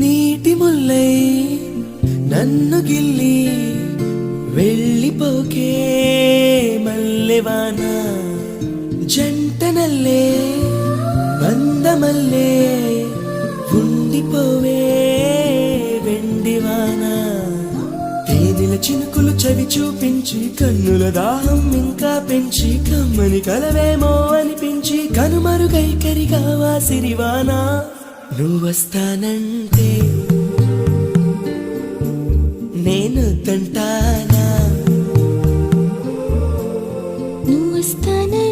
నీటి ముల్లై నన్ను గిల్లి వెళ్ళిపోకే మల్లెవాన జంటనల్లే బందమల్లే ఉండిపోవే వెండివాన తేనెల చినుకులు చవి చూపించి కన్నుల దాహం ఇంకా పెంచి కమ్మని కలవేమో అనిపించి కనుమరుగైకరిగావా సిరివానా నువ్వొస్తానంటే నేను తంటానా నువ్వొస్తానంటే